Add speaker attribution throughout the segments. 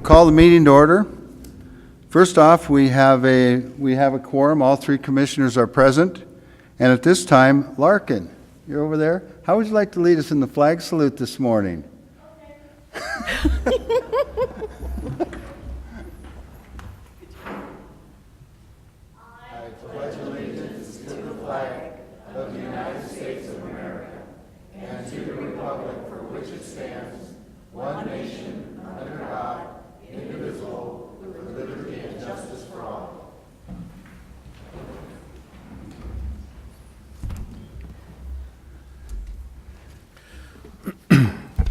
Speaker 1: call the meeting to order. First off, we have a quorum. All three commissioners are present. And at this time, Larkin, you're over there. How would you like to lead us in the flag salute this morning? Okay. I pledge allegiance to the flag of the United States of America and to the republic for which it stands, one nation, under God, indivisible, with liberty and justice for all.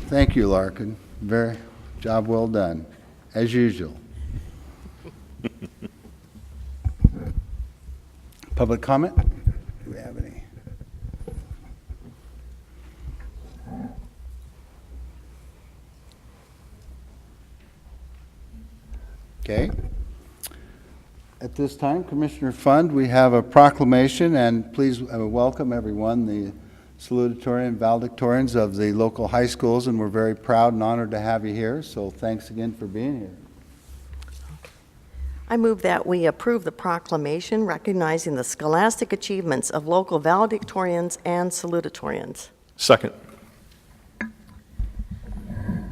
Speaker 1: Thank you, Larkin. Very job well done, as usual. Public comment? Do we have any? Okay. At this time, Commissioner Fund, we have a proclamation, and please welcome everyone, the salutatorian and valedictorians of the local high schools, and we're very proud and honored to have you here, so thanks again for being here.
Speaker 2: I move that we approve the proclamation recognizing the scholastic achievements of local valedictorians and salutatorians.
Speaker 3: Second.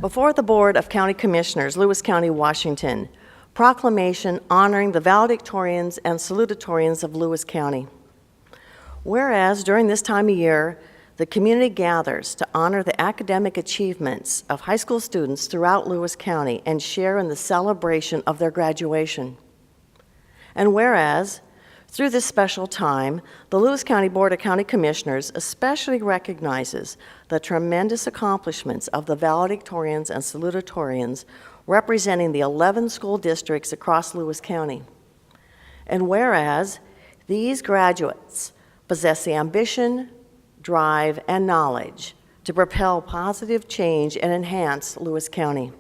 Speaker 2: Before the Board of County Commissioners, Lewis County, Washington, proclamation honoring the valedictorians and salutatorians of Lewis County. Whereas during this time of year, the community gathers to honor the academic achievements of high school students throughout Lewis County and share in the celebration of their graduation. And whereas, through this special time, the Lewis County Board of County Commissioners especially recognizes the tremendous accomplishments of the valedictorians and salutatorians representing the 11 school districts across Lewis County. And whereas, these graduates possess the ambition, drive, and knowledge to propel positive change and enhance Lewis County.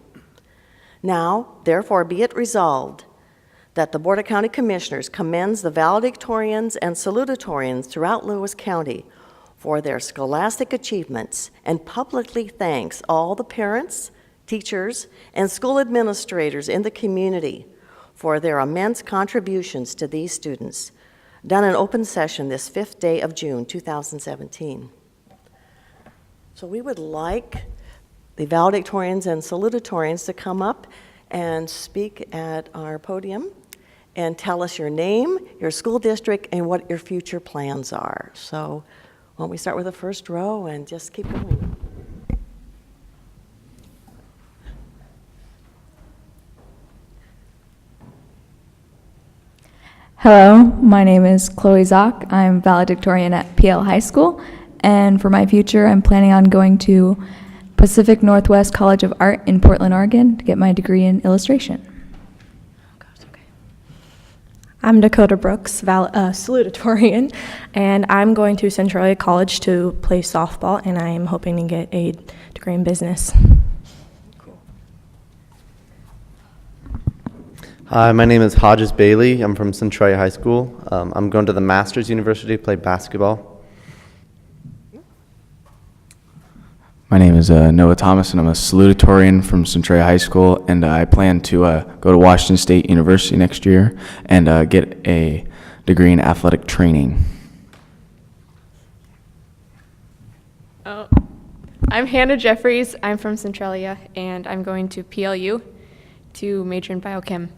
Speaker 2: Now, therefore, be it resolved that the Board of County Commissioners commends the valedictorians and salutatorians throughout Lewis County for their scholastic achievements and publicly thanks all the parents, teachers, and school administrators in the community for their immense contributions to these students, done in open session this 5th day of June, 2017. So we would like the valedictorians and salutatorians to come up and speak at our podium and tell us your name, your school district, and what your future plans are. So why don't we start with the first row and just keep going.
Speaker 4: Hello, my name is Chloe Zock. I'm valedictorian at PL High School, and for my future, I'm planning on going to Pacific Northwest College of Art in Portland, Oregon to get my degree in illustration.
Speaker 5: I'm Dakota Brooks, salutatorian, and I'm going to Centralia College to play softball, and I'm hoping to get a degree in business.
Speaker 6: Hi, my name is Hodges Bailey. I'm from Centralia High School. I'm going to the Masters University to play basketball.
Speaker 7: My name is Noah Thomas, and I'm a salutatorian from Centralia High School, and I plan to go to Washington State University next year and get a degree in athletic training.
Speaker 8: Oh, I'm Hannah Jeffries. I'm from Centralia, and I'm going to PLU to major in biochem.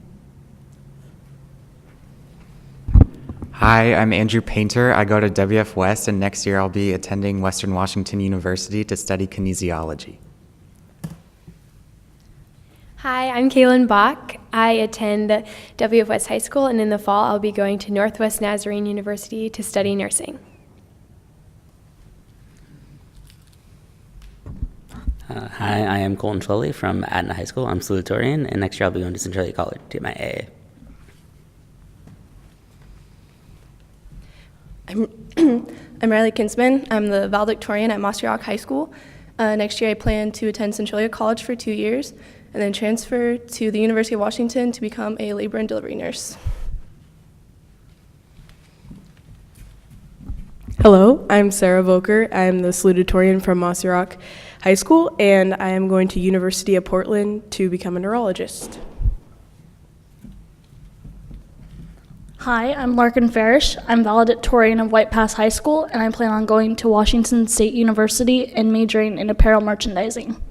Speaker 9: Hi, I'm Andrew Painter. I go to WF West, and next year I'll be attending Western Washington University to study kinesiology.
Speaker 10: Hi, I'm Kaylin Bach. I attend WF West High School, and in the fall I'll be going to Northwest Nazarene University to study nursing.
Speaker 11: Hi, I am Colton Trolley from Adna High School. I'm salutatorian, and next year I'll be going to Centralia College to get my AA.
Speaker 5: I'm Riley Kinsman. I'm the valedictorian at Mossy Rock High School. Next year I plan to attend Centralia College for 2 years and then transfer to the University of Washington to become a labor and delivery nurse.
Speaker 12: Hello, I'm Sarah Volker. I'm the salutatorian from Mossy Rock High School, and I am going to University of Portland to become a neurologist.
Speaker 3: Hi, I'm Larkin Farish. I'm valedictorian of White Pass High School, and I plan on going to Washington State University and majoring in apparel merchandising.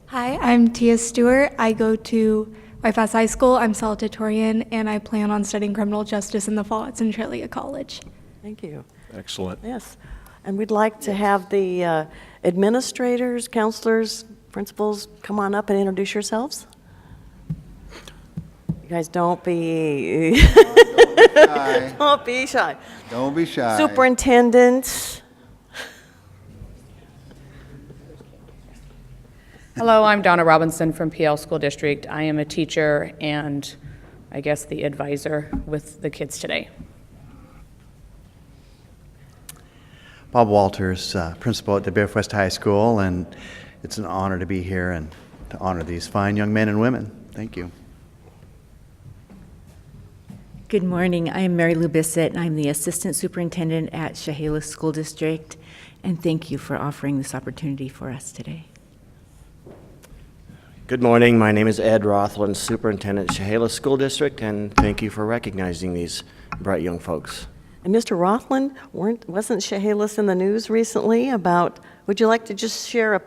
Speaker 13: Hi, I'm Tia Stewart. I go to White Pass High School. I'm salutatorian, and I plan on studying criminal justice in the fall at Centralia College.
Speaker 2: Thank you.
Speaker 1: Excellent.
Speaker 2: Yes. And we'd like to have the administrators, counselors, principals come on up and introduce yourselves. You guys don't be
Speaker 1: Shy.
Speaker 2: don't be shy.
Speaker 1: Don't be shy.
Speaker 2: Superintendent.
Speaker 14: Hello, I'm Donna Robinson from PL School District. I am a teacher and I guess the advisor with the kids today.
Speaker 15: Bob Walters, principal at WF West High School, and it's an honor to be here and to honor these fine young men and women. Thank you.
Speaker 16: Good morning. I am Mary Lou Bissett, and I'm the Assistant Superintendent at Chehalis School District, and thank you for offering this opportunity for us today.
Speaker 17: Good morning. My name is Ed Rothland, Superintendent at Chehalis School District, and thank you for recognizing these bright young folks.
Speaker 2: And Mr. Rothland, wasn't Chehalis in the news recently about, would you like to just share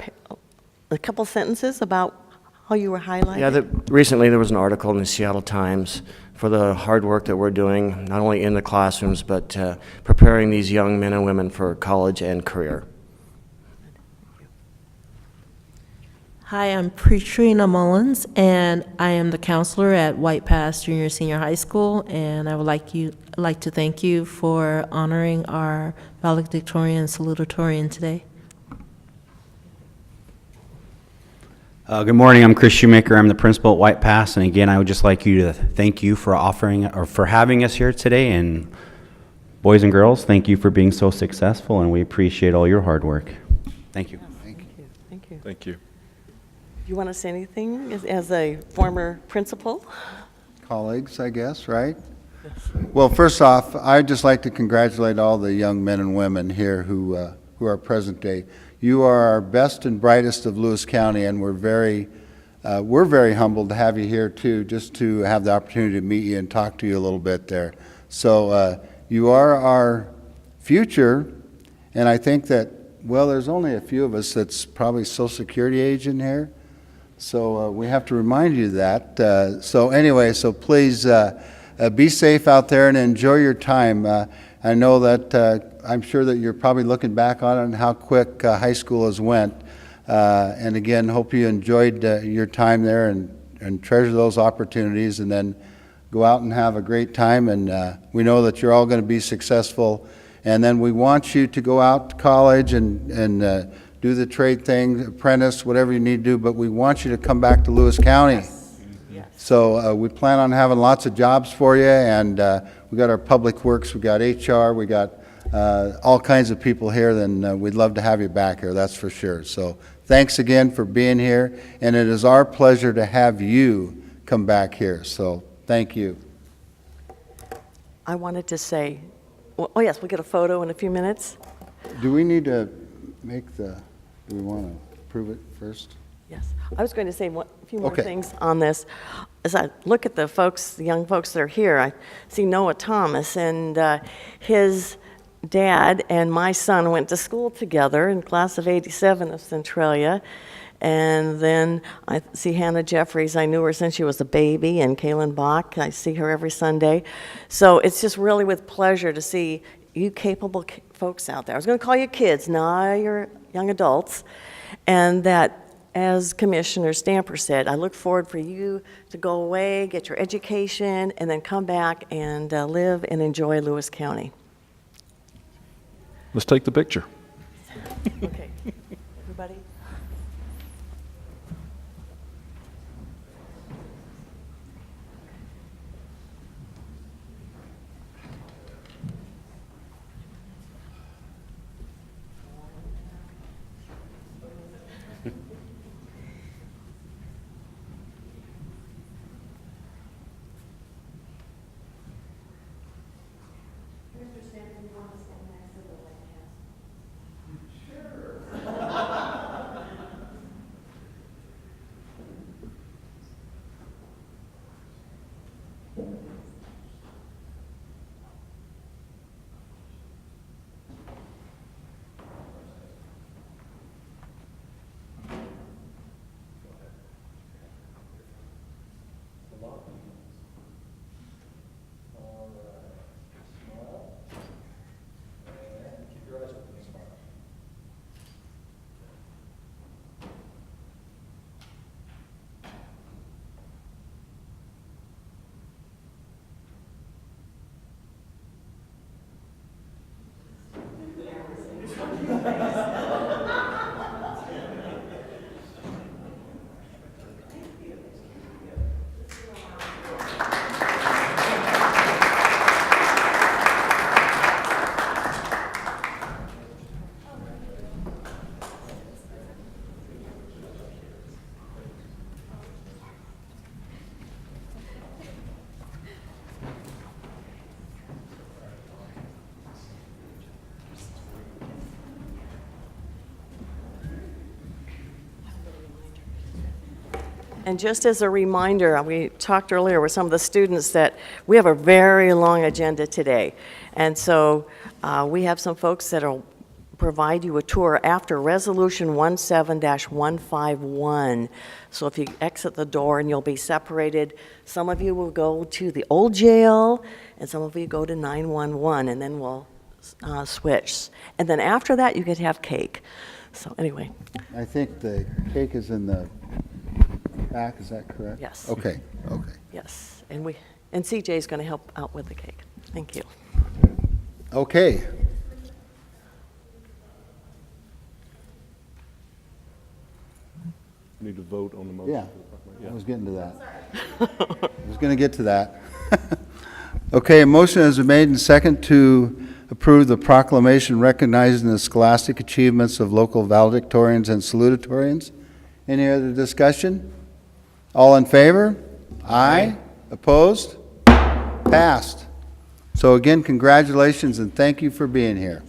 Speaker 2: a couple sentences about how you were highlighted?
Speaker 17: Yeah, recently there was an article in the Seattle Times for the hard work that we're doing, not only in the classrooms, but preparing these young men and women for college and career.
Speaker 18: Hi, I'm Trina Mullins, and I am the counselor at White Pass Junior Senior High School, and I would like to thank you for honoring our valedictorian and salutatorian today.
Speaker 19: Good morning. I'm Chris Shoemaker. I'm the principal at White Pass, and again, I would just like you to thank you for offering or for having us here today. And boys and girls, thank you for being so successful, and we appreciate all your hard work. Thank you.
Speaker 2: Thank you. Thank you.
Speaker 1: Thank you.
Speaker 2: Do you want to say anything as a former principal?
Speaker 1: Colleagues, I guess, right? Yes. Well, first off, I'd just like to congratulate all the young men and women here who are present today. You are our best and brightest of Lewis County, and we're very humbled to have you here too, just to have the opportunity to meet you and talk to you a little bit there. So you are our future, and I think that, well, there's only a few of us that's probably Social Security age in here, so we have to remind you of that. So anyway, so please be safe out there and enjoy your time. I know that I'm sure that you're probably looking back on it and how quick high school has went. And again, hope you enjoyed your time there and treasure those opportunities, and then go out and have a great time. And we know that you're all going to be successful. And then we want you to go out to college and do the trade thing, apprentice, whatever you need to do, but we want you to come back to Lewis County. Yes. So we plan on having lots of jobs for you, and we got our public works, we got HR, we got all kinds of people here. Then we'd love to have you back here, that's for sure. So thanks again for being here, and it is our pleasure to have you come back here. So thank you.
Speaker 2: I wanted to say, oh yes, we'll get a photo in a few minutes.
Speaker 1: Do we need to do we want to approve it first?
Speaker 2: Yes. I was going to say a few more things on this. As I look at the young folks that are here, I see Noah Thomas, and his dad and my son went to school together in class of 87 of Centralia. And then I see Hannah Jeffries. I knew her since she was a baby, and Kaylin Bach. I see her every Sunday. So it's just really with pleasure to see you capable folks out there. I was going to call you kids, now you're young adults. And that, as Commissioner Stamper said, I look forward for you to go away, get your education, and then come back and live and enjoy Lewis County.
Speaker 1: Let's take the picture.
Speaker 2: Okay. Everybody? And just as a reminder, we talked earlier with some of the students that we have a very long agenda today. And so we have some folks that will provide you a tour after Resolution 17-151. So if you exit the door and you'll be separated, some of you will go to the old jail and some of you go to 911, and then we'll switch. And then after that, you could have cake. So anyway.
Speaker 1: I think the cake is in the back, is that correct?
Speaker 2: Yes.
Speaker 1: Okay, okay.
Speaker 2: Yes, and CJ's going to help out with the cake. Thank you.
Speaker 1: Okay.
Speaker 20: Need to vote on the motion.
Speaker 1: Yeah, I was getting to that. I was going to get to that. Okay, a motion has been made and second to approve the proclamation recognizing the scholastic achievements of local valedictorians and salutatorians. Any other discussion? All in favor? Aye. Opposed? Passed. So again, congratulations and thank you for being here.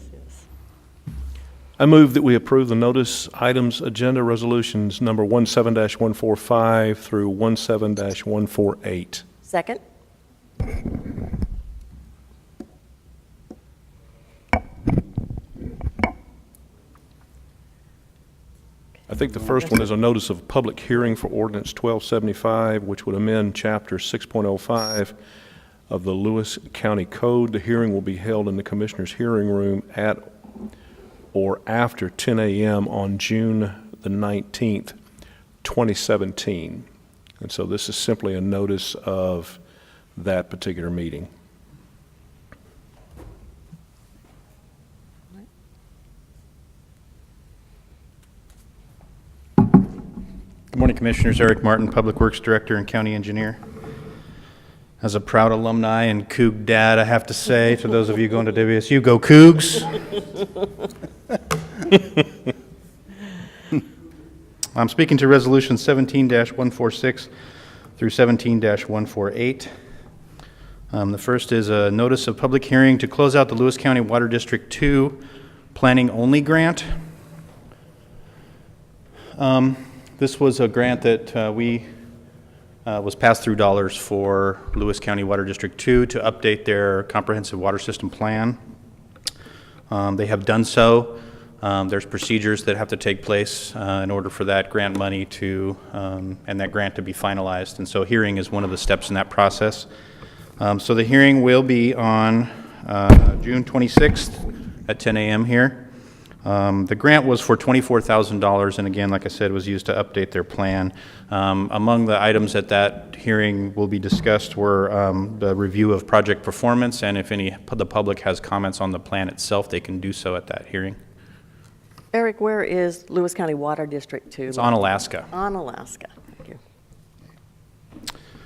Speaker 20: I move that we approve the notice items agenda resolutions number 17-145 through 17-148.
Speaker 2: Second?
Speaker 20: I think the first one is a notice of public hearing for Ordinance 1275, which would amend Chapter 6.05 of the Lewis County Code. The hearing will be held in the Commissioner's hearing room at or after 10 a.m. on June the 19th, 2017. And so this is simply a notice of that particular meeting.
Speaker 21: Good morning, Commissioners. Eric Martin, Public Works Director and County Engineer. As a proud alumni and Coug dad, I have to say to those of you going to WSU, go Cougs! I'm speaking to Resolution 17-146 through 17-148. The first is a notice of public hearing to close out the Lewis County Water District 2 Planning Only Grant. This was a grant that was pass-through dollars for Lewis County Water District 2 to update their comprehensive water system plan. They have done so. There's procedures that have to take place in order for that grant money to, and that grant to be finalized. And so hearing is one of the steps in that process. So the hearing will be on June 26th at 10 a.m. here. The grant was for $24,000, and again, like I said, was used to update their plan. Among the items at that hearing will be discussed were the review of project performance, and if the public has comments on the plan itself, they can do so at that hearing.
Speaker 2: Eric, where is Lewis County Water District 2?
Speaker 21: It's on Alaska.
Speaker 2: On Alaska. Thank you.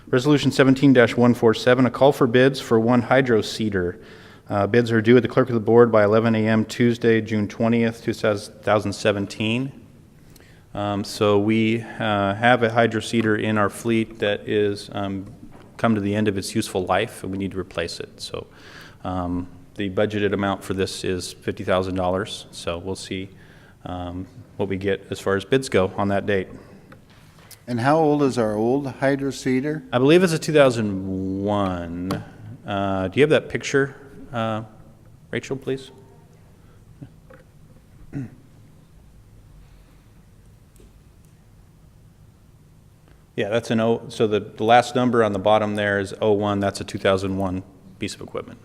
Speaker 21: Resolution 17-147, a call for bids for one hydro seeder. Bids are due at the Clerk of the Board by 11 a.m. Tuesday, June 20th, 2017. So we have a hydro seeder in our fleet that is come to the end of its useful life, and we need to replace it. So the budgeted amount for this is $50,000. So we'll see what we get as far as bids go on that date.
Speaker 1: And how old is our old hydro seeder?
Speaker 21: I believe it's a 2001 2001. Do you have that picture, Rachel, please? Yeah, that's an O. So the last number on the bottom there is 01. That's a 2001 piece of equipment.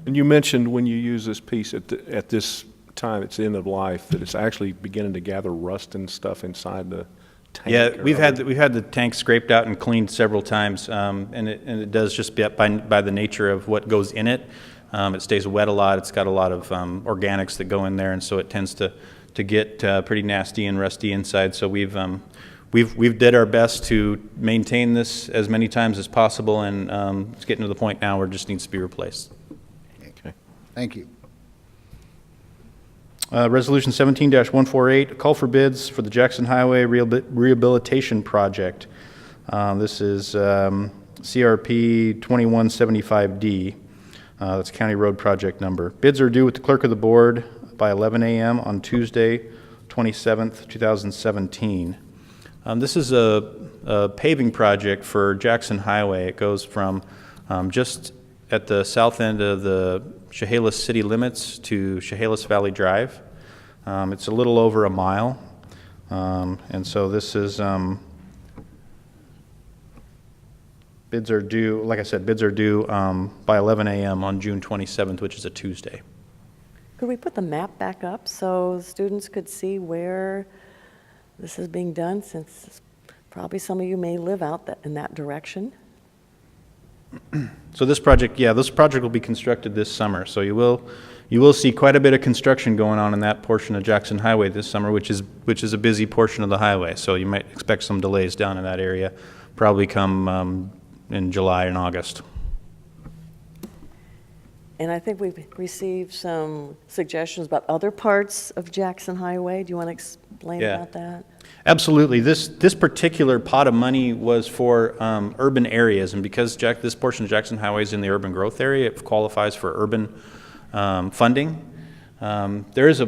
Speaker 20: And you mentioned when you use this piece at this time, it's end of life, that it's actually beginning to gather rust and stuff inside the tank.
Speaker 21: Yeah, we've had the tank scraped out and cleaned several times, and it does just by the nature of what goes in it. It stays wet a lot. It's got a lot of organics that go in there, and so it tends to get pretty nasty and rusty inside. So we've did our best to maintain this as many times as possible, and it's getting to the point now where it just needs to be replaced.
Speaker 20: Okay.
Speaker 1: Thank you.
Speaker 21: Resolution 17-148, a call for bids for the Jackson Highway Rehabilitation Project. This is CRP 2175D. That's County Road Project number. Bids are due with the Clerk of the Board by 11 a.m. on Tuesday, 27th, 2017. This is a paving project for Jackson Highway. It goes from just at the south end of the Chehalis city limits to Chehalis Valley Drive. It's a little over a mile. And so this is, bids are due, like I said, bids are due by 11 a.m. on June 27th, which is a Tuesday.
Speaker 2: Could we put the map back up so students could see where this is being done, since probably some of you may live out in that direction?
Speaker 21: So this project will be constructed this summer. So you will see quite a bit of construction going on in that portion of Jackson Highway this summer, which is a busy portion of the highway. So you might expect some delays down in that area, probably come in July and August.
Speaker 2: And I think we've received some suggestions about other parts of Jackson Highway. Do you want to explain about that?
Speaker 21: Absolutely. This particular pot of money was for urban areas, and because this portion of Jackson Highway is in the urban growth area, it qualifies for urban funding. There is a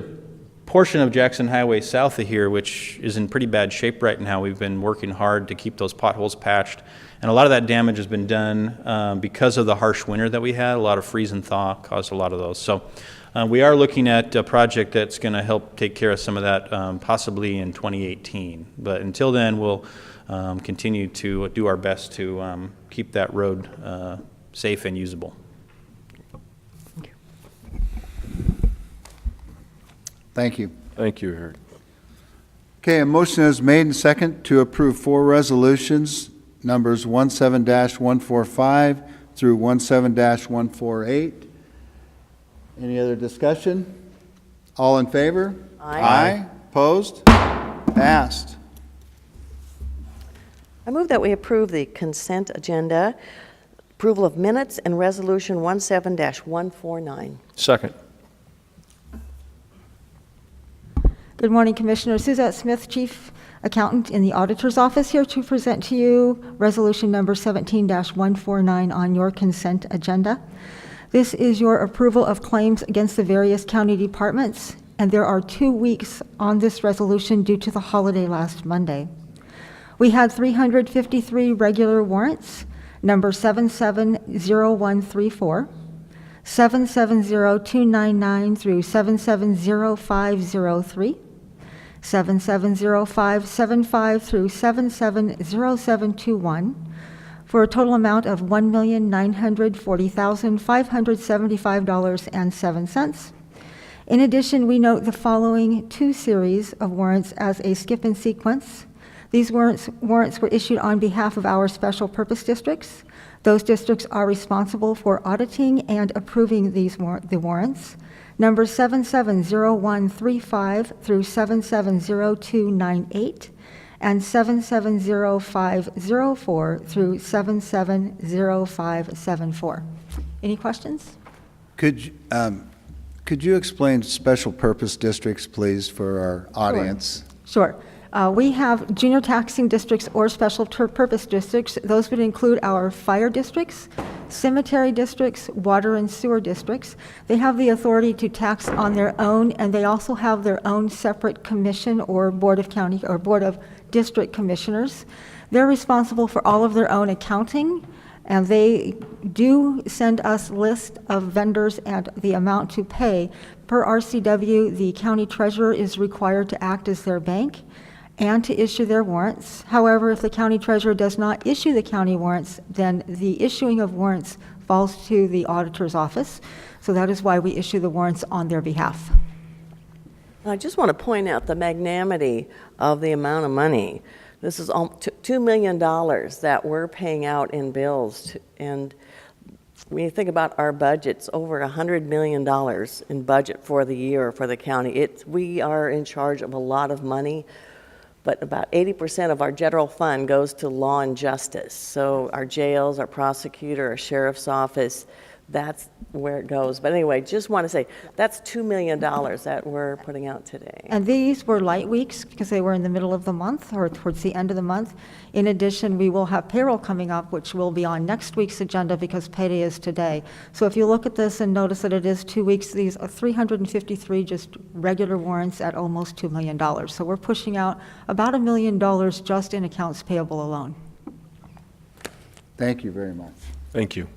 Speaker 21: portion of Jackson Highway south of here which is in pretty bad shape right now. We've been working hard to keep those potholes patched, and a lot of that damage has been done because of the harsh winter that we had. A lot of freeze and thaw caused a lot of those. So we are looking at a project that's going to help take care of some of that possibly in 2018. But until then, we'll continue to do our best to keep that road safe and usable.
Speaker 1: Thank you.
Speaker 20: Thank you, Eric.
Speaker 1: Okay, a motion is made and second to approve 4 resolutions, numbers 17-145 through 17-148. Any other discussion? All in favor?
Speaker 2: Aye.
Speaker 1: Aye. Opposed? Passed.
Speaker 2: I move that we approve the consent agenda, approval of minutes, and resolution 17-149.
Speaker 20: Second.
Speaker 4: Good morning, Commissioner. Suzette Smith, Chief Accountant in the Auditor's Office, here to present to you resolution number 17-149 on your consent agenda. This is your approval of claims against the various county departments, and there are 2 weeks on this resolution due to the holiday last Monday. We had 353 regular warrants, number 770134, 770299 through 770503, 770575 through 770721, for a total amount of $1,940,575.07. In addition, we note the following 2 series of warrants as a skip in sequence. These warrants were issued on behalf of our special purpose districts. Those districts are responsible for auditing and approving the warrants. Numbers 770135 through 770298 and 770504 through 770574. Any questions?
Speaker 1: Could you explain special purpose districts, please, for our audience?
Speaker 4: Sure. We have junior taxing districts or special purpose districts. Those would include our fire districts, cemetery districts, water and sewer districts. They have the authority to tax on their own, and they also have their own separate commission or board of county or board of district commissioners. They're responsible for all of their own accounting, and they do send us lists of vendors and the amount to pay. Per RCW, the county treasurer is required to act as their bank and to issue their warrants. However, if the county treasurer does not issue the county warrants, then the issuing of warrants falls to the auditor's office. So that is why we issue the warrants on their behalf.
Speaker 2: I just want to point out the magnanimity of the amount of money. This is $2 million that we're paying out in bills. And when you think about our budgets, over $100 million in budget for the year for the county. We are in charge of a lot of money, but about 80% of our general fund goes to law and justice. So our jails, our prosecutor, our sheriff's office, that's where it goes. But anyway, just want to say that's $2 million that we're putting out today.
Speaker 4: And these were light weeks because they were in the middle of the month or towards the end of the month. In addition, we will have payroll coming up, which will be on next week's agenda because payday is today. So if you look at this and notice that it is 2 weeks, these are 353 just regular warrants at almost $2 million. So we're pushing out about $1 million just in accounts payable alone.
Speaker 1: Thank you very much.
Speaker 20: Thank you.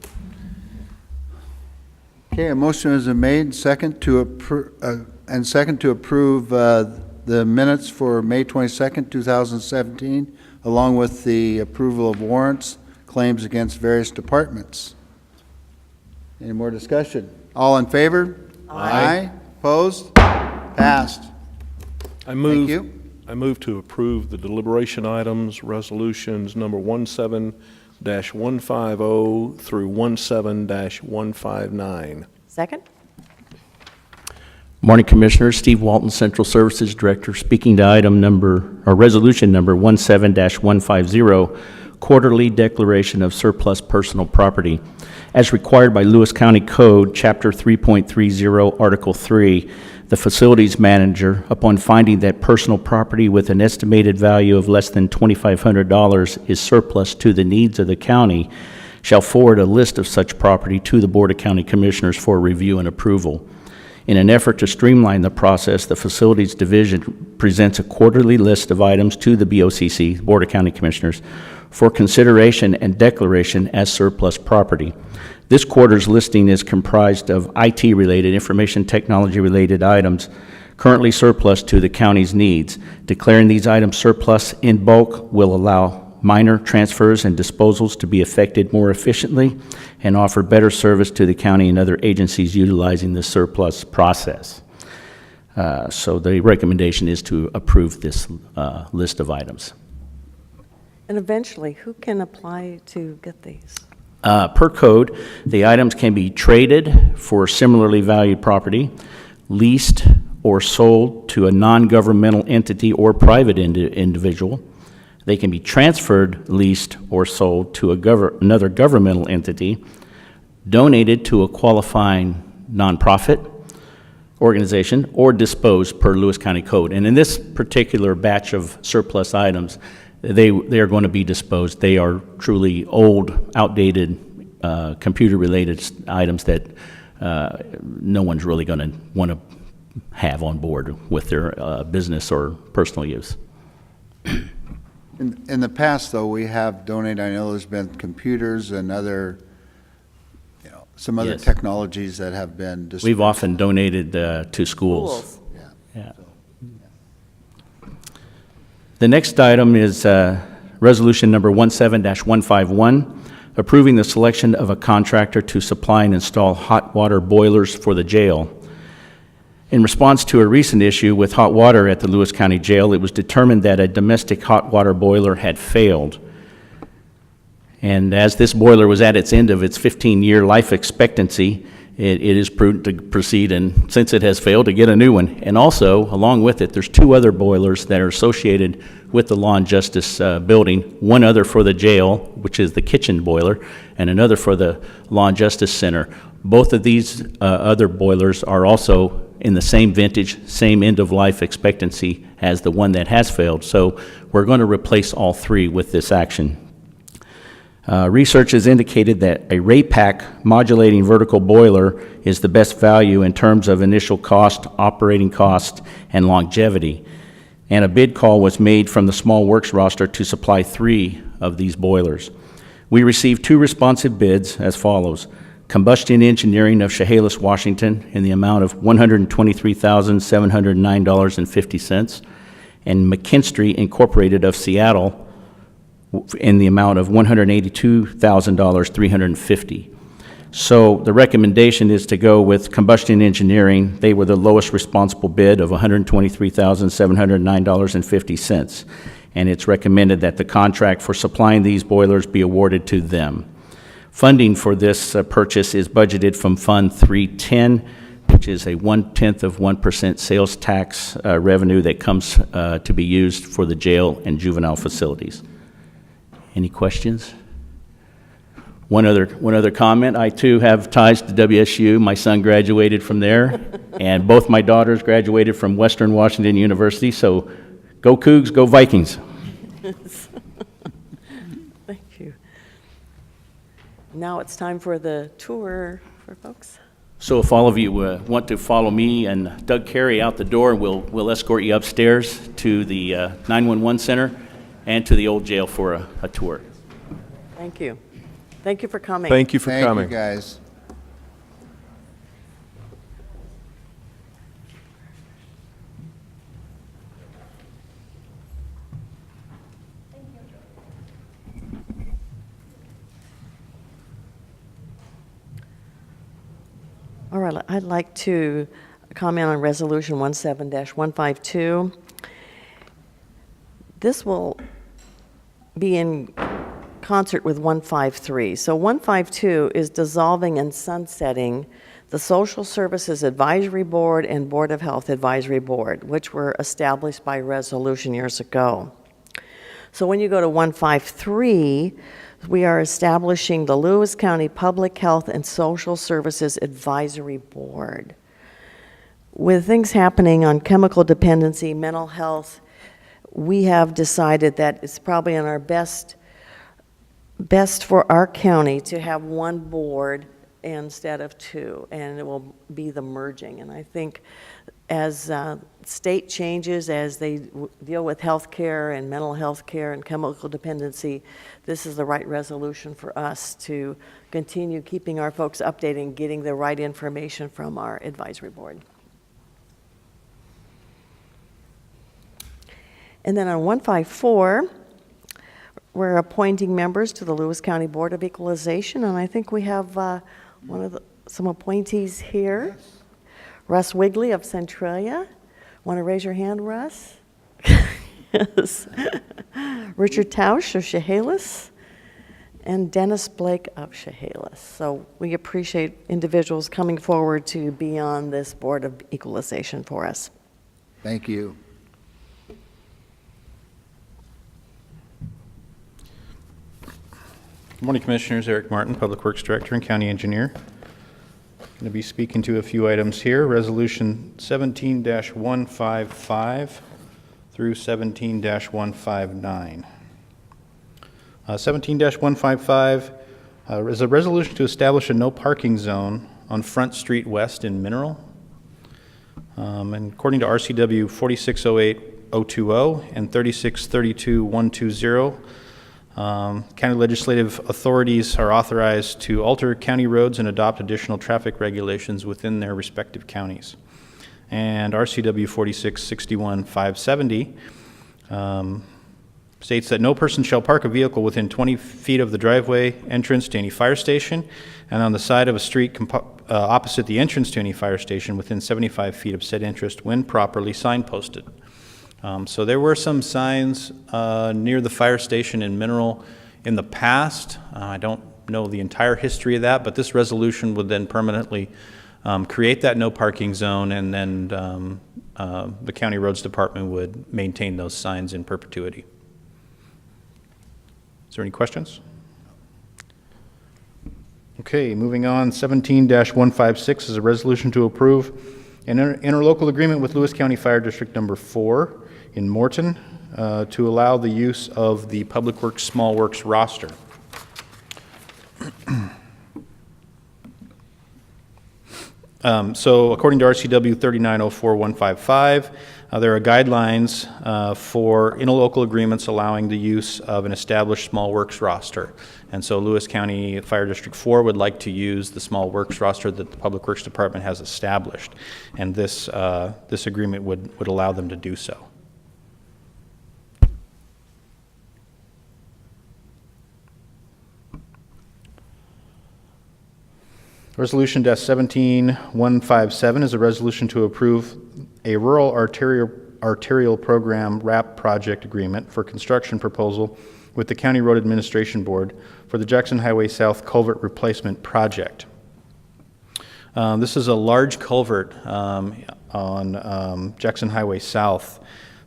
Speaker 1: Okay, a motion is made, second to approve the minutes for May 22nd, 2017, along with the approval of warrants, claims against various departments. Any more discussion? All in favor? Aye. Opposed? Passed.
Speaker 20: Thank you. I move to approve the deliberation items, resolutions number 17-150 through 17-159.
Speaker 2: Second?
Speaker 6: Morning, Commissioners. Steve Walton, Central Services Director, speaking to resolution number 17-150, Quarterly Declaration of Surplus Personal Property. As required by Lewis County Code, Chapter 3.30, Article 3, the facilities manager, upon finding that personal property with an estimated value of less than $2,500 is surplus to the needs of the county, shall forward a list of such property to the Board of County Commissioners for review and approval. In an effort to streamline the process, the Facilities Division presents a quarterly list of items to the BOCC, Board of County Commissioners, for consideration and declaration as surplus property. This quarter's listing is comprised of IT-related, information technology-related items currently surplus to the county's needs. Declaring these items surplus in bulk will allow minor transfers and disposals to be effected more efficiently and offer better service to the county and other agencies utilizing the surplus process. So the recommendation is to approve this list of items.
Speaker 2: And eventually, who can apply to get these?
Speaker 6: Per code, the items can be traded for similarly valued property, leased or sold to a non-governmental entity or private individual. They can be transferred, leased, or sold to another governmental entity, donated to a qualifying nonprofit organization, or disposed per Lewis County Code. And in this particular batch of surplus items, they are going to be disposed. They are truly old, outdated, computer-related items that no one's really going to want to have on board with their business or personal use.
Speaker 1: In the past, though, we have donated, I know there's been computers and other, some other technologies that have been disposed.
Speaker 6: We've often donated to schools. Yeah. The next item is resolution number 17-151, approving the selection of a contractor to supply and install hot water boilers for the jail. In response to a recent issue with hot water at the Lewis County Jail, it was determined that a domestic hot water boiler had failed. And as this boiler was at its end of its 15-year life expectancy, it is prudent to proceed, and since it has failed, to get a new one. And also, along with it, there's two other boilers that are associated with the Law and Justice building, one other for the jail, which is the kitchen boiler, and another for the Law and Justice Center. Both of these other boilers are also in the same vintage, same end-of-life expectancy as the one that has failed. So we're going to replace all three with this action. Research has indicated that a rate-pack modulating vertical boiler is the best value in terms of initial cost, operating cost, and longevity. And a bid call was made from the small works roster to supply 3 of these boilers. We received 2 responsive bids as follows. Combustion Engineering of Chehalis, Washington, in the amount of $123,709.50, and McKinstry Incorporated of Seattle in the amount of $182,350. So the recommendation is to go with Combustion Engineering. They were the lowest responsible bid of $123,709.50, and it's recommended that the contract for supplying these boilers be awarded to them. Funding for this purchase is budgeted from Fund 310, which is a 0.1% sales tax revenue that comes to be used for the jail and juvenile facilities. Any questions? One other comment. I too have ties to WSU. My son graduated from there, and both my daughters graduated from Western Washington University. So, go Cougs, go Vikings.
Speaker 2: Thank you. Now it's time for the tour for folks.
Speaker 6: So if all of you want to follow me and Doug Carey out the door, we'll escort you upstairs to the 911 center and to the old jail for a tour.
Speaker 2: Thank you. Thank you for coming.
Speaker 20: Thank you for coming.
Speaker 1: Thank you, guys.
Speaker 2: All right, I'd like to comment on Resolution 17-152. This will be in concert with 153. So 152 is dissolving and sunsetting the Social Services Advisory Board and Board of Health Advisory Board, which were established by resolution years ago. So when you go to 153, we are establishing the Lewis County Public Health and Social Services Advisory Board. With things happening on chemical dependency, mental health, we have decided that it's probably in our best for our county to have one board instead of 2, and it will be the merging. And I think as state changes, as they deal with health care and mental health care and chemical dependency, this is the right resolution for us to continue keeping our folks updated and getting the right information from our advisory board. And then on 154, we're appointing members to the Lewis County Board of Equalization, and I think we have some appointees here. Yes. Russ Wigley of Centralia. Want to raise your hand, Russ? Yes. Richard Tausch of Chehalis, and Dennis Blake of Chehalis. So we appreciate individuals coming forward to be on this Board of Equalization for us.
Speaker 1: Thank you.
Speaker 21: Good morning, Commissioners. Eric Martin, Public Works Director and County Engineer. I'm going to be speaking to a few items here. Resolution 17-155 through 17-159. 17-155 is a resolution to establish a no parking zone on Front Street West in Mineral. And according to RCW 4608-020 and 3632-120, county legislative authorities are authorized to alter county roads and adopt additional traffic regulations within their respective counties. And RCW 4661-570 states that no person shall park a vehicle within 20 feet of the driveway entrance to any fire station and on the side of a street opposite the entrance to any fire station within 75 feet of said interest when properly signposted. So there were some signs near the fire station in Mineral in the past. I don't know the entire history of that, but this resolution would then permanently create that no parking zone, and then the County Roads Department would maintain those signs in perpetuity. Is there any questions? Okay, moving on. 17-156 is a resolution to approve an interlocal agreement with Lewis County Fire District Number 4 in Morton to allow the use of the Public Works Small Works roster. So according to RCW 3904155, there are guidelines for interlocal agreements allowing the use of an established small works roster. And so Lewis County Fire District 4 would like to use the small works roster that the Public Works Department has established. And this agreement would allow them to do so. Resolution -17157 is a resolution to approve a Rural Arterial Program RAP project agreement for construction proposal with the County Road Administration Board for the Jackson Highway South Culvert Replacement Project. This is a large culvert on Jackson Highway South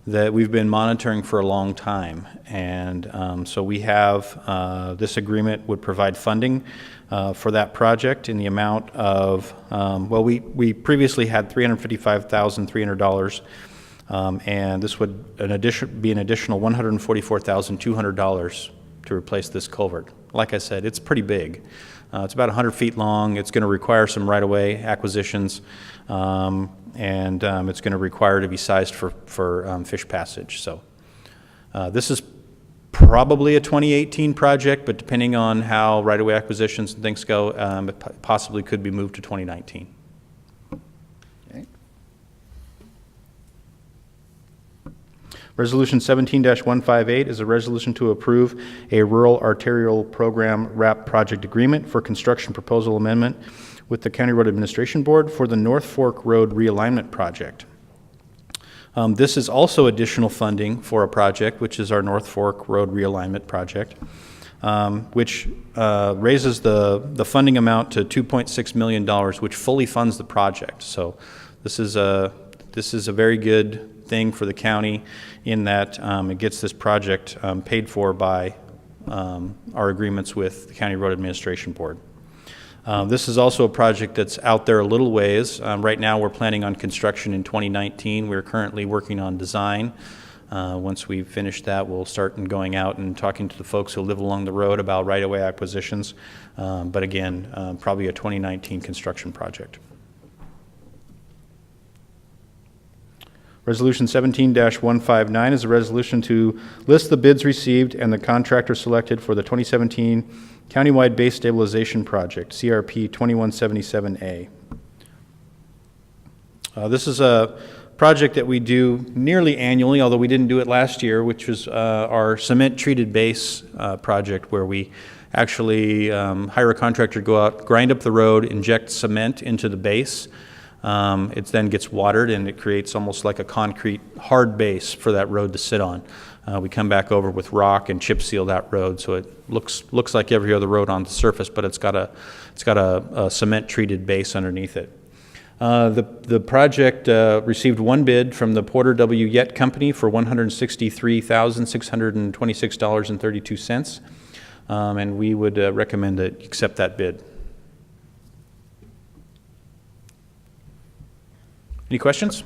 Speaker 21: that we've been monitoring for a long time. And so we have, this agreement would provide funding for that project in the amount of, well, we previously had $355,300, and this would be an additional $144,200 to replace this culvert. Like I said, it's pretty big. It's about 100 feet long. It's going to require some right-of-way acquisitions, and it's going to require to be sized for fish passage. So this is probably a 2018 project, but depending on how right-of-way acquisitions and things go, it possibly could be moved to 2019.
Speaker 15: Okay.
Speaker 21: Resolution 17-158 is a resolution to approve a Rural Arterial Program RAP project agreement for construction proposal amendment with the County Road Administration Board for the North Fork Road Realignment Project. This is also additional funding for a project, which is our North Fork Road Realignment Project, which raises the funding amount to $2.6 million, which fully funds the project. So this is a very good thing for the county in that it gets this project paid for by our agreements with the County Road Administration Board. This is also a project that's out there a little ways. Right now we're planning on construction in 2019. We're currently working on design. Once we finish that, we'll start going out and talking to the folks who live along the road about right-of-way acquisitions. But again, probably a 2019 construction project. Resolution 17-159 is a resolution to list the bids received and the contractor selected for the 2017 Countrywide Base Stabilization Project, CRP 2177A. This is a project that we do nearly annually, although we didn't do it last year, which was our cement-treated base project, where we actually hire a contractor to go out, grind up the road, inject cement into the base. It then gets watered, and it creates almost like a concrete hard base for that road to sit on. We come back over with rock and chip seal that road, so it looks like every other road on the surface, but it's got a cement treated base underneath it. The project received one bid from the Porter W. Yett Company for $163,626.32, and we would recommend to accept that bid. Any questions?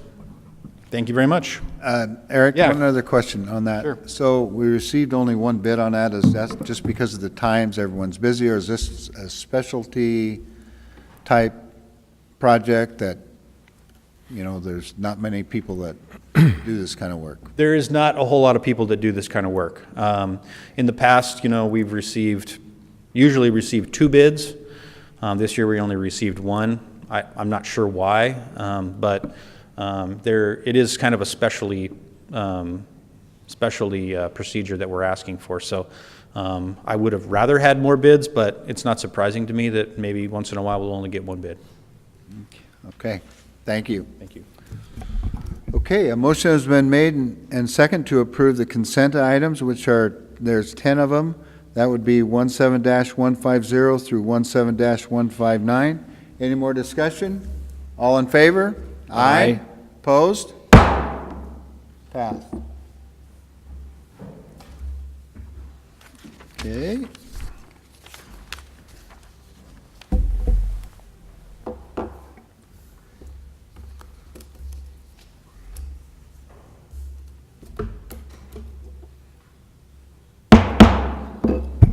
Speaker 21: Thank you very much.
Speaker 15: Eric,
Speaker 21: Yeah.
Speaker 15: one other question on that.
Speaker 21: Sure.
Speaker 15: So we received only one bid on that. Is that just because of the times everyone's busy, or is this a specialty type project that, you know, there's not many people that do this kind of work?
Speaker 21: There is not a whole lot of people that do this kind of work. In the past, you know, we've usually received two bids. This year we only received one. I'm not sure why, but it is kind of a specialty procedure that we're asking for. So I would have rather had more bids, but it's not surprising to me that maybe once in a while we'll only get one bid.
Speaker 15: Okay, thank you.
Speaker 21: Thank you.
Speaker 15: Okay, a motion has been made and second to approve the consent items, which there's 10 of them. That would be 17-150 through 17-159. Any more discussion? All in favor? Aye. Opposed? Passed. Okay.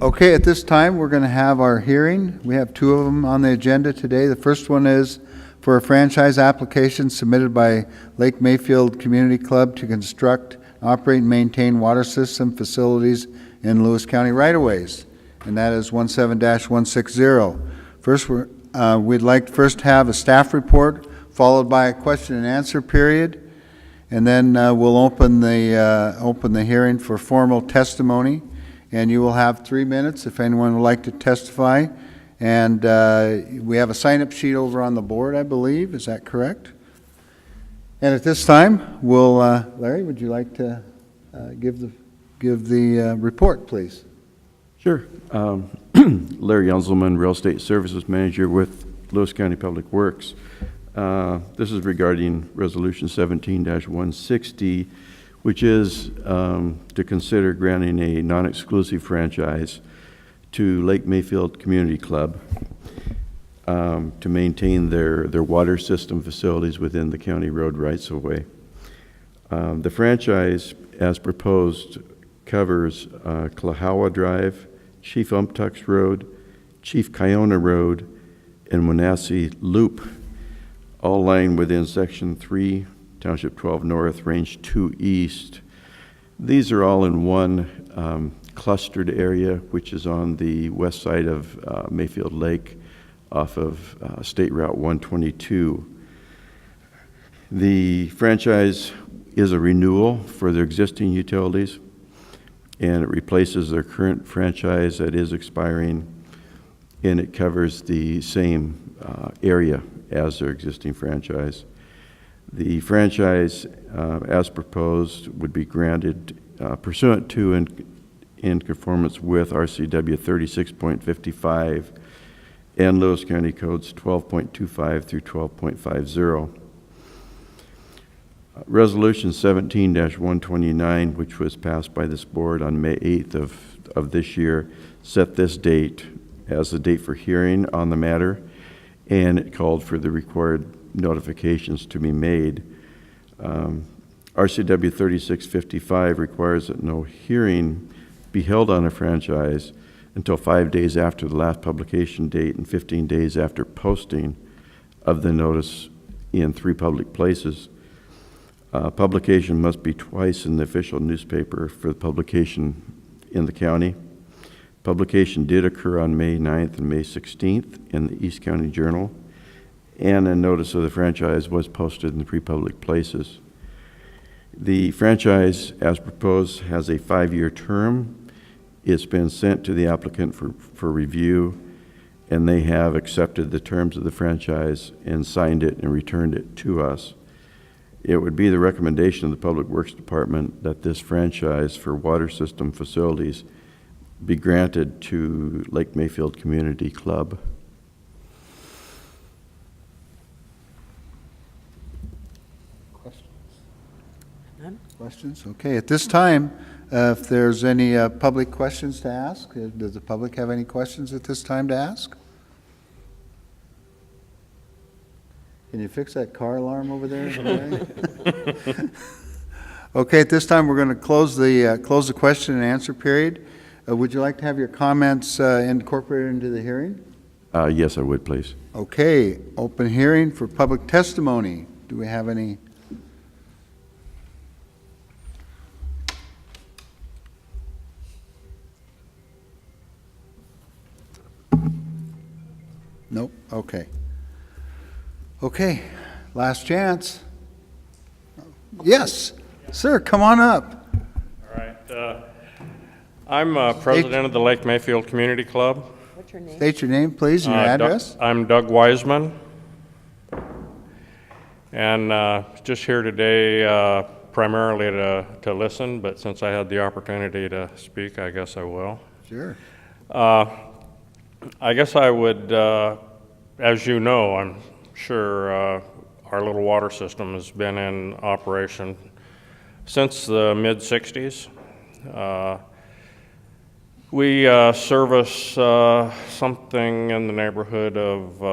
Speaker 15: Okay, at this time, we're going to have our hearing. We have two of them on the agenda today. The first one is for a franchise application submitted by Lake Mayfield Community Club to construct, operate, and maintain water system facilities in Lewis County right-of-ways, and that is 17-160. First, we'd like to first have a staff report, followed by a question and answer period, and then we'll open the hearing for formal testimony, and you will have 3 minutes if anyone would like to testify. And we have a sign-up sheet over on the board, I believe. Is that correct? And at this time, we'll Larry, would you like to give the report, please?
Speaker 7: Sure. Larry Unzelman, Real Estate Services Manager with Lewis County Public Works. This is regarding Resolution 17-160, which is to consider granting a non-exclusive franchise to Lake Mayfield Community Club to maintain their water system facilities within the county road rights-of-way. The franchise, as proposed, covers Klahawa Drive, Chief Umptux Road, Chief Kiona Road, and Wenatchee Loop, all lying within Section 3, Township 12 North, Range 2 East. These are all in one clustered area, which is on the west side of Mayfield Lake off of State Route 122. The franchise is a renewal for their existing utilities, and it replaces their current franchise that is expiring, and it covers the same area as their existing franchise. The franchise, as proposed, would be granted pursuant to and in conformance with RCW 36.55 and Lewis County Codes 12.25 through 12.50. Resolution 17-129, which was passed by this board on May 8th of this year, set this date as the date for hearing on the matter, and it called for the required notifications to be made. RCW 3655 requires that no hearing be held on a franchise until 5 days after the last publication date and 15 days after posting of the notice in 3 public places. Publication must be twice in the official newspaper for the publication in the county. Publication did occur on May 9th and May 16th in the East County Journal, and a notice of the franchise was posted in the 3 public places. The franchise, as proposed, has a 5-year term. It's been sent to the applicant for review, and they have accepted the terms of the franchise and signed it and returned it to us. It would be the recommendation of the Public Works Department that this franchise for water system facilities be granted to Lake Mayfield Community Club.
Speaker 15: Questions? Okay, at this time, if there's any public questions to ask, does the public have any questions at this time to ask? Can you fix that car alarm over there? Okay, at this time, we're going to close the question and answer period. Would you like to have your comments incorporated into the hearing?
Speaker 7: Yes, I would, please.
Speaker 15: Okay, open hearing for public testimony. Do we have any? Nope. Okay. Okay. Last chance. Yes, sir. Come on up.
Speaker 22: All right. I'm president of the Lake Mayfield Community Club.
Speaker 2: What's your name?
Speaker 15: State your name, please, and your address.
Speaker 22: I'm Doug Wiseman, and just here today primarily to listen. But since I had the opportunity to speak, I guess I will.
Speaker 15: Sure.
Speaker 22: I guess I would, as you know, I'm sure our little water system has been in operation since the mid-'60s. We service something in the neighborhood of,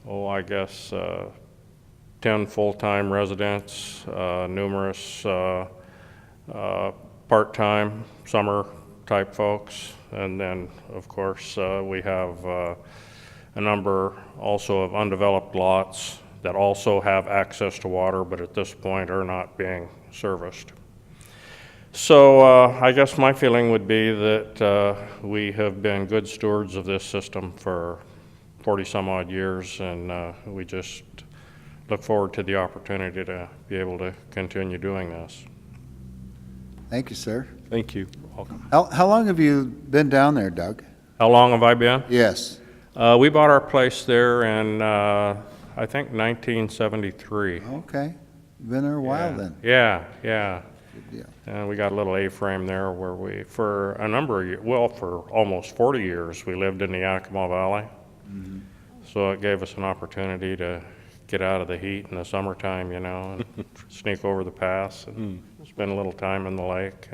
Speaker 22: I guess, 10 full-time residents, numerous part-time, summer-type folks, and then, of course, we have a number also of undeveloped lots that also have access to water, but at this point are not being serviced. So I guess my feeling would be that we have been good stewards of this system for 40 some odd years, and we just look forward to the opportunity to be able to continue doing this.
Speaker 15: Thank you, sir.
Speaker 20: Thank you. Welcome.
Speaker 15: How long have you been down there, Doug?
Speaker 22: How long have I been?
Speaker 15: Yes.
Speaker 22: We bought our place there in, I think, 1973.
Speaker 15: Okay. You've been there a while then.
Speaker 22: Yeah, yeah.
Speaker 15: Good deal.
Speaker 22: And we got a little A-frame there where we, for a number of years, well, for almost 40 years, we lived in the Yakima Valley.
Speaker 15: Mm-hmm.
Speaker 22: So it gave us an opportunity to get out of the heat in the summertime, you know, and sneak over the pass and spend a little time in the lake.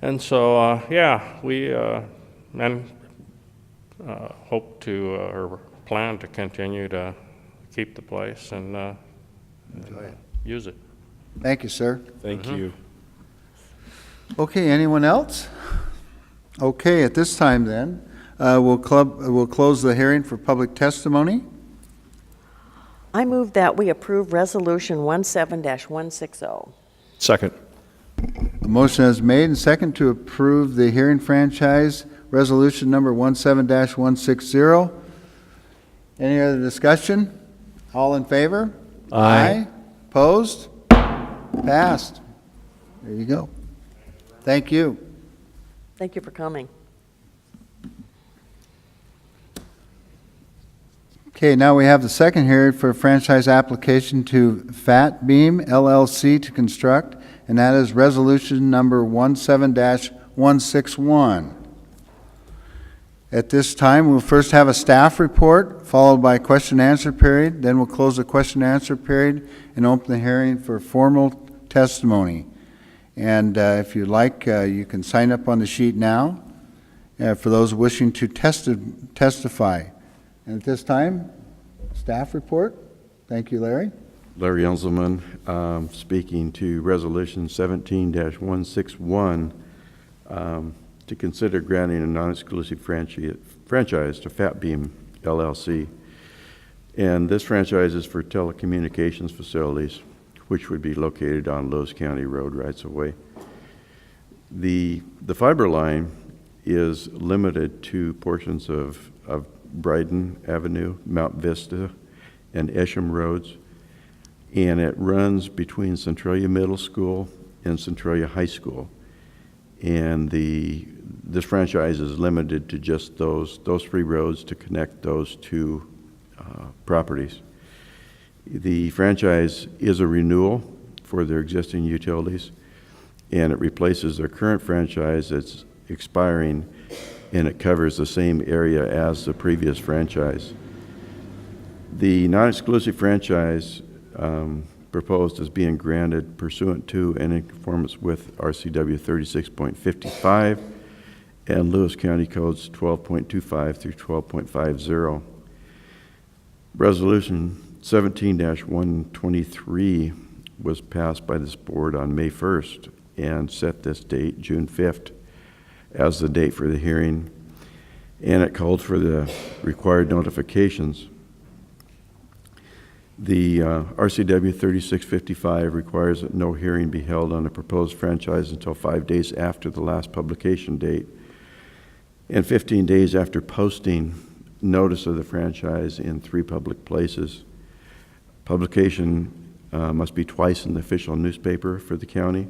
Speaker 22: And so, yeah, we hope to, or plan to continue to keep the place and
Speaker 15: enjoy it.
Speaker 22: Use it.
Speaker 15: Thank you, sir.
Speaker 20: Thank you.
Speaker 15: Okay, anyone else? Okay, at this time then, we'll close the hearing for public testimony.
Speaker 2: I move that we approve Resolution 17-160.
Speaker 20: Second.
Speaker 15: A motion is made and second to approve the hearing franchise resolution number 17-160. Any other discussion? All in favor?
Speaker 20: Aye.
Speaker 15: Opposed? Passed. There you go. Thank you.
Speaker 2: Thank you for coming.
Speaker 15: Okay, now we have the second hearing for a franchise application to Fatbeam LLC to construct, and that is resolution number 17-161. At this time, we'll first have a staff report, followed by a question and answer period. Then we'll close the question and answer period and open the hearing for formal testimony. And if you'd like, you can sign up on the sheet now for those wishing to testify. And at this time, staff report. Thank you, Larry.
Speaker 7: Larry Enzelman, speaking to Resolution 17-161 to consider granting a non-exclusive franchise to Fatbeam LLC. And this franchise is for telecommunications facilities, which would be located on Lewis County Road rights-of-way. The fiber line is limited to portions of Bryden Avenue, Mount Vista, and Esham Roads, and it runs between Centralia Middle School and Centralia High School. And this franchise is limited to just those three roads to connect those two properties. The franchise is a renewal for their existing utilities, and it replaces their current franchise that's expiring, and it covers the same area as the previous franchise. The non-exclusive franchise proposed is being granted pursuant to and in conformance with RCW 36.55 and Lewis County Codes 12.25 through 12.50. Resolution 17-123 was passed by this board on May 1st and set this date, June 5th, as the date for the hearing, and it called for the required notifications. The RCW 3655 requires that no hearing be held on a proposed franchise until 5 days after the last publication date and 15 days after posting notice of the franchise in 3 public places. Publication must be twice in the official newspaper for the county.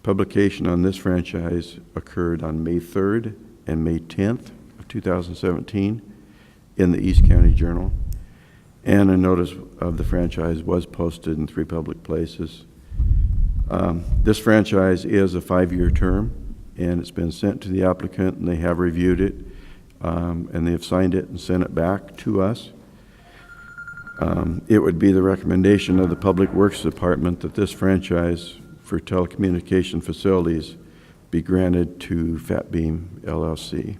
Speaker 7: Publication on this franchise occurred on May 3rd and May 10th of 2017 in the East County Journal. And a notice of the franchise was posted in 3 public places. This franchise is a 5-year term, and it's been sent to the applicant, and they have reviewed it, and they have signed it and sent it back to us. It would be the recommendation of the Public Works Department that this franchise for telecommunication facilities be granted to Fatbeam LLC.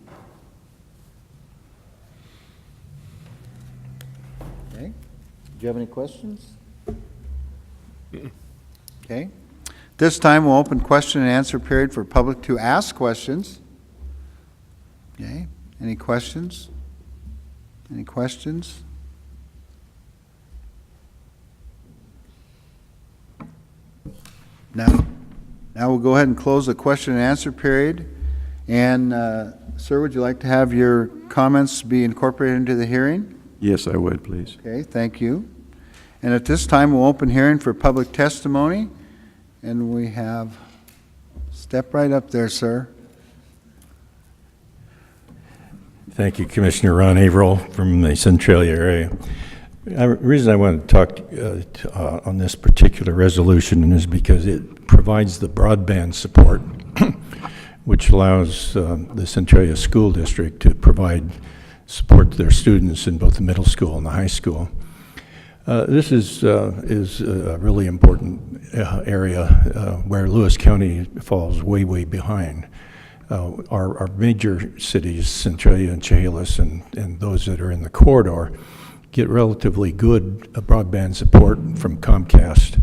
Speaker 15: Okay. Do you have any questions? Okay. This time we'll open question and answer period for public to ask questions. Okay. Any questions? Any questions? Now we'll go ahead and close the question and answer period. And, sir, would you like to have your comments be incorporated into the hearing?
Speaker 7: Yes, I would, please.
Speaker 15: Okay, thank you. And at this time, we'll open hearing for public testimony. And we have, step right up there, sir.
Speaker 8: Thank you, Commissioner Ron Averill from the Centralia area. The reason I want to talk on this particular resolution is because it provides the broadband support, which allows the Centralia School District to provide support to their students in both the middle school and the high school. This is a really important area where Lewis County falls way behind. Our major cities, Centralia and Chehalis, and those that are in the corridor, get relatively good broadband support from Comcast.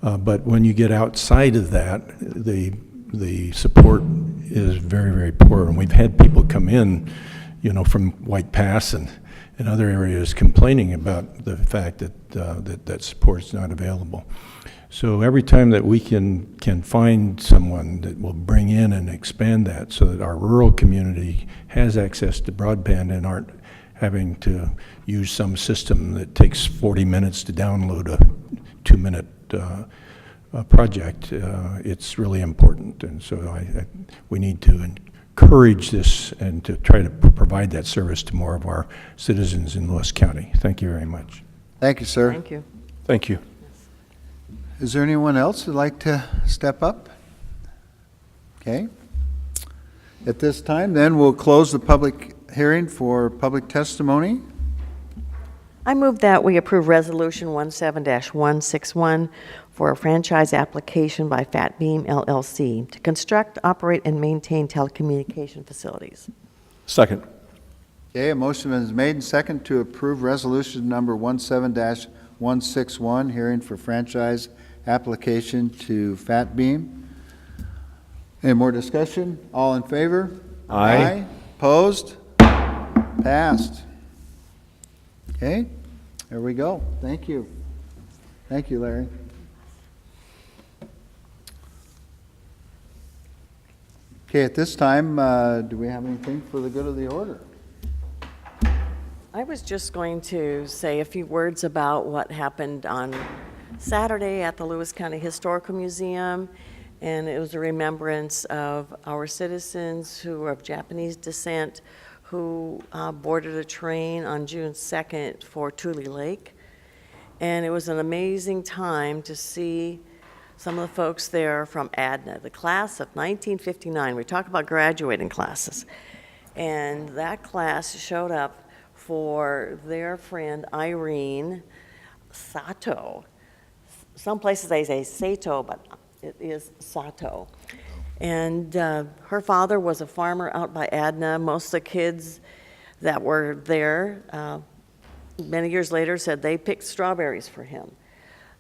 Speaker 8: But when you get outside of that, the support is very poor. And we've had people come in, from White Pass and other areas complaining about the fact that that support's not available. So every time that we can find someone that will bring in and expand that so that our rural community has access to broadband and aren't having to use some system that takes 40 minutes to download a 2-minute project, it's really important. And so we need to encourage this and to try to provide that service to more of our citizens in Lewis County. Thank you very much.
Speaker 15: Thank you, sir.
Speaker 2: Thank you.
Speaker 20: Thank you.
Speaker 15: Is there anyone else who'd like to step up? Okay. At this time, then, we'll close the public hearing for public testimony.
Speaker 2: I move that we approve Resolution 17-161 for a franchise application by Fatbeam LLC to construct, operate, and maintain telecommunication facilities.
Speaker 20: Second.
Speaker 15: Okay, a motion is made and second to approve resolution number 17-161, hearing for franchise application to Fatbeam. Any more discussion? All in favor?
Speaker 20: Aye.
Speaker 15: Opposed? Passed. Okay, there we go. Thank you. Thank you, Larry. Okay, at this time, do we have anything for the good of the order?
Speaker 2: I was just going to say a few words about what happened on Saturday at the Lewis County Historical Museum, and it was a remembrance of our citizens who are of Japanese descent who boarded a train on June 2nd for Tule Lake. And it was an amazing time to see some of the folks there from ADNA, the class of 1959. We talk about graduating classes. And that class showed up for their friend Irene Sato. Some places they say Sato, but it is Sato. And her father was a farmer out by ADNA. Most of the kids that were there many years later said they picked strawberries for him.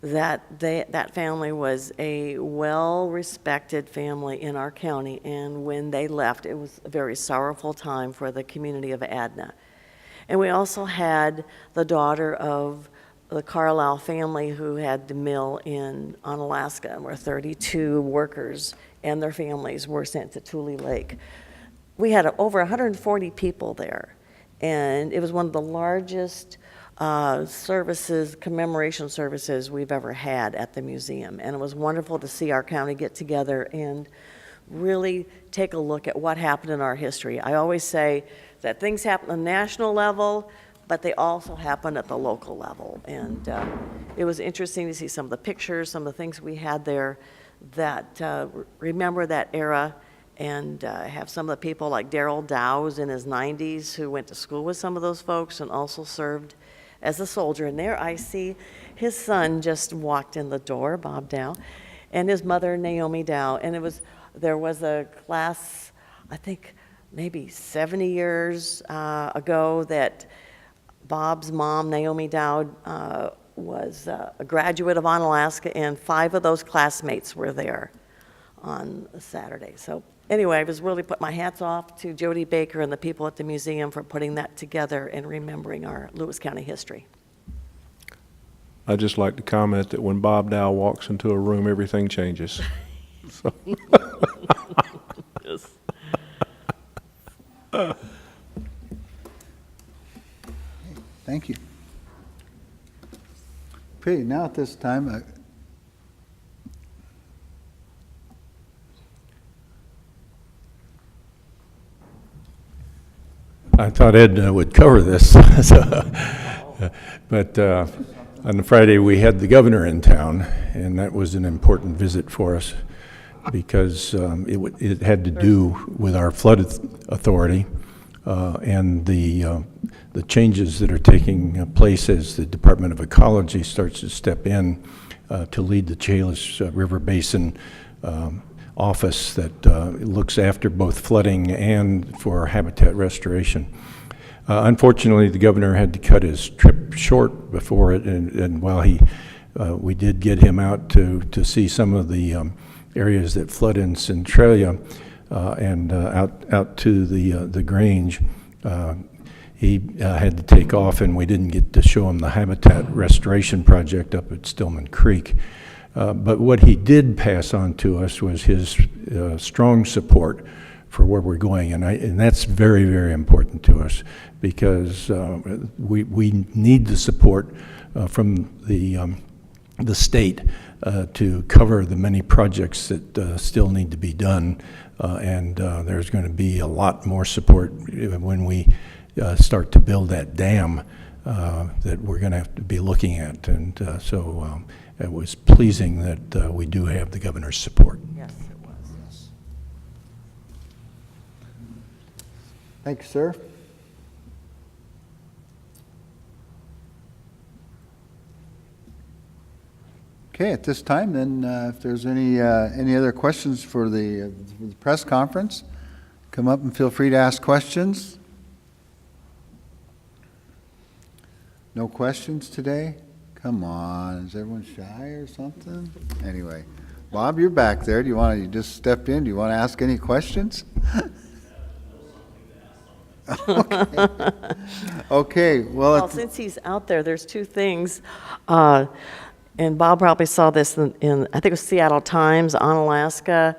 Speaker 2: That family was a well-respected family in our county, and when they left, it was a very sorrowful time for the community of ADNA. And we also had the daughter of the Carlisle family who had the mill on Alaska, where 32 workers and their families were sent to Tule Lake. We had over 140 people there, and it was one of the largest commemoration services we've ever had at the museum. And it was wonderful to see our county get together and really take a look at what happened in our history. I always say that things happen on a national level, but they also happen at the local level. And it was interesting to see some of the pictures, some of the things we had there that remember that era, and have some of the people like Darrell Dow's in his 90s who went to school with some of those folks and also served as a soldier. And there I see his son just walked in the door, Bob Dow, and his mother, Naomi Dow. And there was a class, I think maybe 70 years ago, that Bob's mom, Naomi Dow, was a graduate of Onalaska, and 5 of those classmates were there on Saturday. So anyway, I was really put my hats off to Jody Baker and the people at the museum for putting that together and remembering our Lewis County history.
Speaker 20: I'd just like to comment that when Bob Dow walks into a room, everything changes. So.
Speaker 2: Yes.
Speaker 15: Thank you. Okay, now at this time,
Speaker 8: I thought Ed would cover this, but on the Friday we had the governor in town, and that was an important visit for us because it had to do with our flood authority and the changes that are taking place as the Department of Ecology starts to step in to lead the Chehalis River Basin office that looks after both flooding and for habitat restoration. Unfortunately, the governor had to cut his trip short before it, and while we did get him out to see some of the areas that flood in Centralia and out to the Grange, he had to take off, and we didn't get to show him the habitat restoration project up at Stillman Creek. But what he did pass on to us was his strong support for where we're going, and that's very, very important to us because we need the support from the state to cover the many projects that still need to be done, and there's going to be a lot more support when we start to build that dam that we're going to have to be looking at, and so it was pleasing that we do have the governor's support.
Speaker 2: Yes, it was.
Speaker 15: thank you, sir. Okay, at this time, then, if there's any other questions for the press conference, come up and feel free to ask questions. No questions today? Come on, is everyone shy or something? Anyway, Bob, you're back there. You just stepped in? Do you want to ask any questions? Okay. Okay,
Speaker 2: Well, since he's out there, there's two things. And Bob probably saw this in I think it was Seattle Times. Onalaska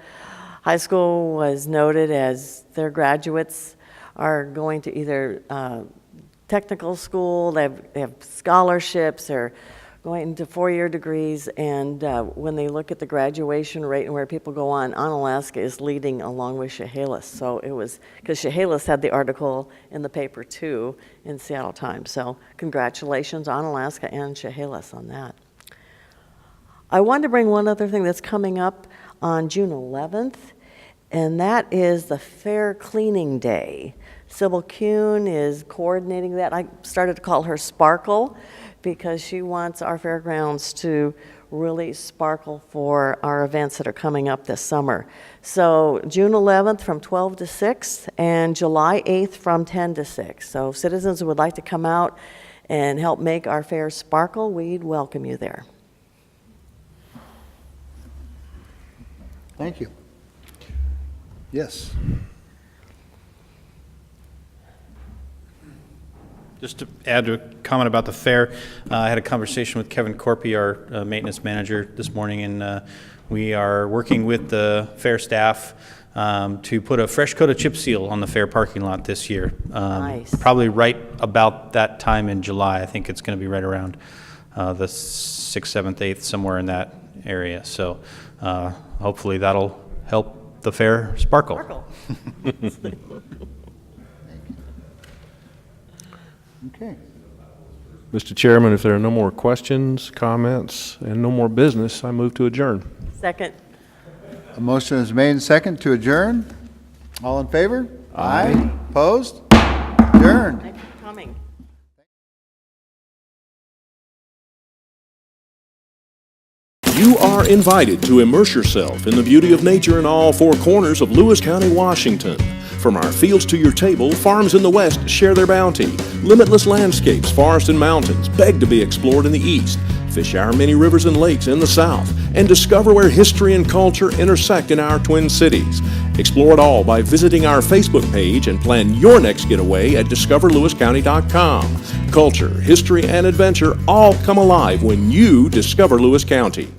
Speaker 2: High School was noted as their graduates are going to either technical school, they have scholarships, or going into four-year degrees, and when they look at the graduation rate and where people go on, Onalaska is leading along with Chehalis. So it was, because Chehalis had the article in the paper too in Seattle Times. So congratulations, Onalaska and Chehalis, on that. I wanted to bring one other thing that's coming up on June 11th, and that is the Fair Cleaning Day. Sybil Kuhn is coordinating that. I started to call her Sparkle because she wants our fairgrounds to really sparkle for our events that are coming up this summer. So June 11th from 12 to 6 and July 8th from 10 to 6. So if citizens who would like to come out and help make our fair sparkle, we'd welcome you there.
Speaker 15: Thank you. Yes.
Speaker 21: Just to add a comment about the fair, I had a conversation with Kevin Corpy, our maintenance manager, this morning, and we are working with the fair staff to put a fresh coat of chip seal on the fair parking lot this year.
Speaker 2: Nice.
Speaker 21: Probably right about that time in July. I think it's going to be right around the 6th, 7th, 8th, somewhere in that area. So hopefully that'll help the fair sparkle.
Speaker 15: Okay.
Speaker 20: Mr. Chairman, if there are no more questions, comments, and no more business, I move to adjourn.
Speaker 2: Second.
Speaker 15: A motion is made and second to adjourn. All in favor?
Speaker 20: Aye.
Speaker 15: Opposed? Adjourned.
Speaker 2: Thanks for coming.
Speaker 20: You are invited to immerse yourself in the beauty of nature in all four corners of Lewis County, Washington. From our fields to your table, farms in the west share their bounty. Limitless landscapes, forests and mountains beg to be explored in the east. fish our many rivers and lakes in the South, and discover where history and culture intersect in our Twin Cities. Explore it all by visiting our Facebook page and plan your next getaway at discoverlewiscounty.com. Culture, history, and adventure all come alive when you discover Lewis County.